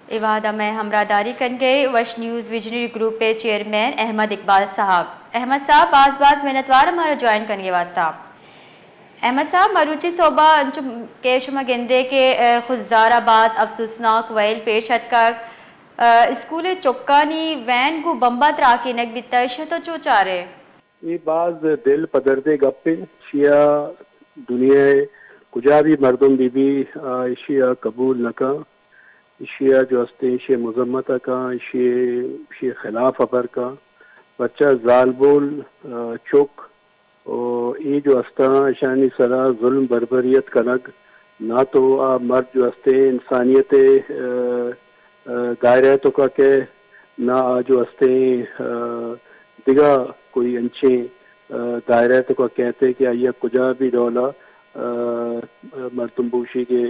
ایوادہ میں ہمراہداری کن گئے وش نیوز ویژنری گروپ پہ چیئرمین احمد اقبال صاحب. احمد صاحب باز محنتوار ہمارا جوائن کرنے واسطہ. احمد صاحب مروچی صوبہ کے شما گندے کے خزدار آباز افسوسناک ویل پیش حد کا اسکول چکانی وین کو بمبا تراکی نک بیتا تو چو چارے یہ بعض دل پدردے گپے شیعہ دنیا کجا بھی مردم بی شیعہ قبول نکا شیعہ جو ہستے شیعہ مذمت کا شیعہ خلاف ابر کا بچہ زال بول چوک اور یہ جو ہستا شانی سرا ظلم بربریت کنگ نہ تو مرد جو ہستے انسانیت دائرہ تو کا کہ نہ جو ہستے دیگا کوئی انچے دائرہ تو کا کہتے کہ آئیہ کجا بھی ڈولا مردم بوشی کے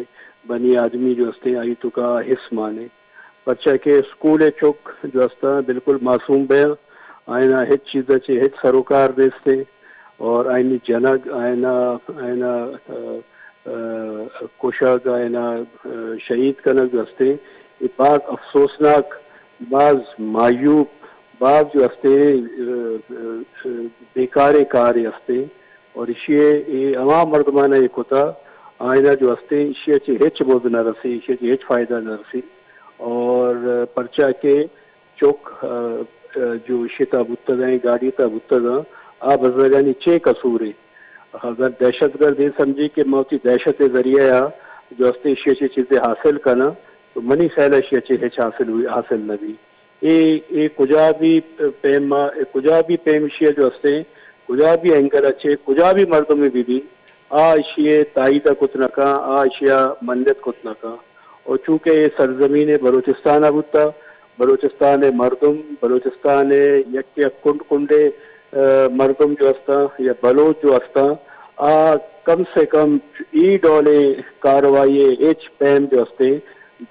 بنی آدمی جو ہستے آئی تو کا حص مانے بچہ کے اسکول چوک جو ہستا بالکل معصوم بے آئینہ ہچ چیزیں چے ہچ سروکار دیستے اور آئینی جنگ آئینہ کوشاگ آئینہ شہید کنگ جو ہستے یہ بعض افسوسناک بعض معیوب بعض جو ہستے بیکار کار ہستے اور یہ عوام مردمانہ ایک ہوتا آئینہ جو ہستے اشیاء چی ہچ بود نہ رسی اشیاء چی ہچ فائدہ نہ رسی اور پرچہ کے چوک جو شتا بتدائیں گاڑی تا بتدائیں آپ بزرگانی چے قصورے اگر دہشت گرد یہ سمجھی کہ موتی دہشت ذریعہ جو ہستے اشیاء چی چیزیں حاصل کرنا تو منی خیال اشیاء چی ہچ حاصل نہ بھی یہ کجا بھی پیم اشیاء جو ہستے کجا بھی اینگل اچھے کجا بھی مردم میں بھی اشیاء تائیدہ کت نکا اشیاء منت کت نکا اور چونکہ یہ سرزمین بلوچستان ابتا بلوچستان مردم بلوچستان یک کنڈ کنڈے مردم جو ہستا یا بلوچ جو ہستا کم سے کم ای ڈولے کاروائی ایچ پین جو ہستے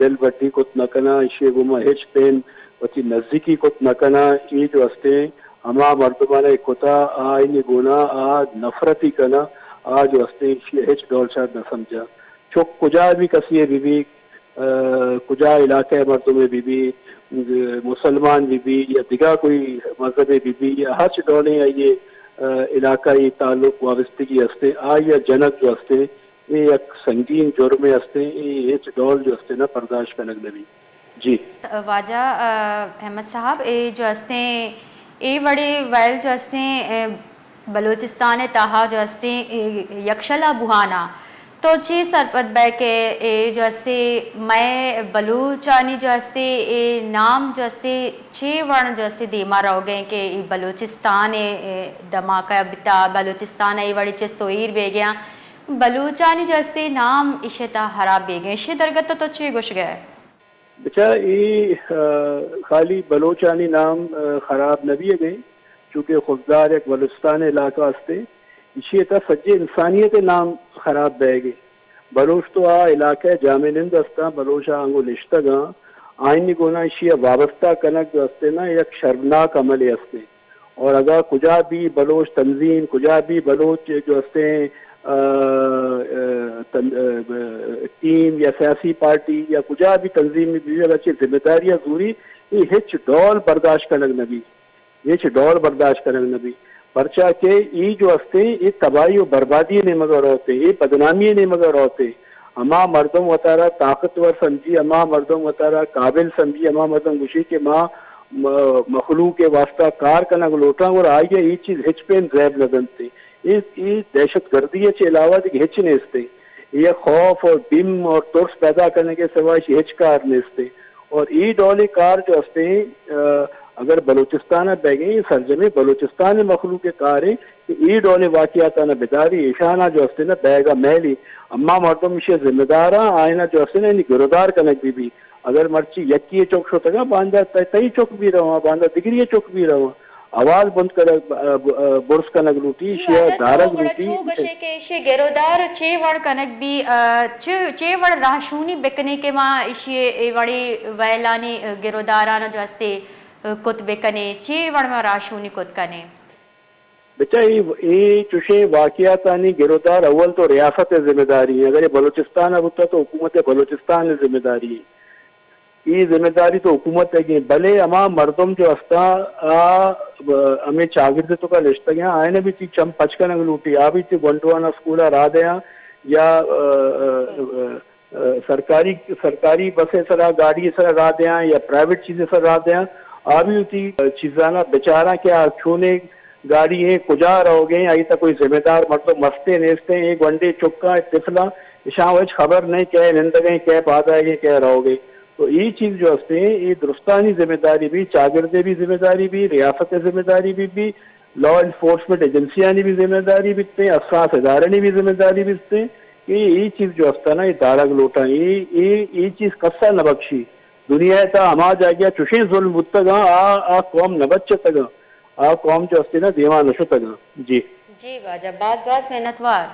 دل بٹی کت نکنا اشیاء گما ایچ پین وچی نزدیکی کت نکنا ای جو ہستے ہما مردمانہ کتا آئینی گونا نفرتی کنا جو ہستے ہچ ڈول شاید نہ سمجھا چوک کجا بھی کسی بھی کجا علاقہ مردم میں بھی مسلمان بھی یا دیگا کوئی مذہب بھی یا ہچ ڈولیں یہ علاقائی تعلق وابستگی ہستے یا جنک جو ہستے یہ ایک سنگین جرم ہستے یہ ہچ ڈول جو ہستے نا برداشت کنگ نبی جی واجہ احمد صاحب یہ جو ہستے یہ بڑے ویل جو ہستے بلوچستان تاہا جو ہستے یکشلا بوہانا تو چی سرپت بے کہ جو ہستے میں بلوچانی جو ہستے نام جو ہستے چھ ورن جو ہستے دیما رہو گئے کہ بلوچستان دماغہ بتا بلوچستان ای وڑی چھ سوئیر بے گیا بلوچانی جو ہستے نام اشتا حراب بے گئے اشی درگت تو چھ گوش گئے بچہ یہ خالی بلوچانی نام خراب نہ بھی گئے چونکہ خوددار ایک بلوچستان علاقہ ہستے اسی تا سجے انسانیت نام خراب بہ گئے بلوچ تو علاقہ جامع نند ہستا بلوچ آنگو نشتگاں آئینی گونا اشیا وابستہ کنک جو ہستے نا یک شرمناک عمل ہستے اور اگر کجا بھی بلوچ تنظیم کجا بھی بلوچ جو ہستے ٹیم یا سیاسی پارٹی یا کجا بھی تنظیم میں بھی اچھی ذمہ داریاں ضروری یہ ہچ ڈول برداشت کرنگ نبی ہچ ڈول برداشت کرنگ نبی پرچہ کے ای جو ہستے یہ تباہی و بربادی نے مگر ہوتے یہ بدنامی نے مگر ہوتے اما مردم وطارہ طاقتور سمجھی اما مردم وطارہ قابل سمجھی اما مردم گوشی کے ماں مخلوق کے واسطہ کار کنگ لوٹاں اور آئیے یہ چیز ہچ پین زیب لگنتے یہ دہشت گردی کے علاوہ ہچ نیستے یہ خوف اور بم اور ترس پیدا کرنے کے سوائے ہچ کار نیستے اور ای ڈولے کار جو ہستے اگر بلوچستان بہ گئی سرزمین بلوچستان مخلوق کے کار ہیں کہ ای ڈولے واقعات نا بیداری ایشانہ جو ہستے نا بیگا میلی اما مردم اشیا ذمہ دارا آئینہ جو ہستے نا گردار کنک بھی اگر مرچی یکی چوک شو تگا باندھا تئی چوک بھی رہا باندھا دگری چوک بھی رہا آواز بند کر برس کنک لوٹی شیا دارگ لوٹی کہ گرودار چھ وڑ کنک بھی چھ وڑ راشونی بکنے کے ماں اشی وڑی ویلانی گرودارانا جو ہستے کت بکنے چھ وڑ میں راشونی کت کنے بچہ یہ چوشے واقعات آنی گرودار اول تو ریاست ذمہ داری ہے اگر یہ بلوچستان اب ہوتا تو حکومت بلوچستان ذمہ داری ہے یہ ذمہ داری تو حکومت ہے کہ بھلے اما مردم جو استا ہمیں چاگرد تو کا لشتا گیا آئے بھی تی چم پچکن لوٹی آبی تی گنڈوانا اسکولا را دیا یا سرکاری بسیں سرا گاڑی سرا را دیا یا پرائیویٹ چیزیں سر را دیا آبی ہوتی چیزانا بیچارہ کیا چھونے گاڑی ہے کجا رہو گے آئی تا کوئی ذمہ دار مطلب مستے نیستے ایک ونڈے چکا طفلا شاہ وچ خبر نہیں کیا نندگیں کیا بات آئے گی کیا رہو گے تو یہ چیز جو ہستے ہیں یہ درستانی ذمہ داری بھی چاگردے بھی ذمہ داری بھی ریاست ذمہ داری بھی لا انفورسمنٹ ایجنسیاں بھی ذمہ داری بھی اساس ادارے بھی ذمہ داری بھی یہ چیز جو ہستا نا یہ دارگ لوٹا یہ چیز کسا نہ بخشی دنیا تا ہما جا گیا چوشیں ظلم بتگا آ قوم نہ بچ تگا آ قوم جو ہستے نا دیوان نشو تگا جی جی واجب باز محنت وار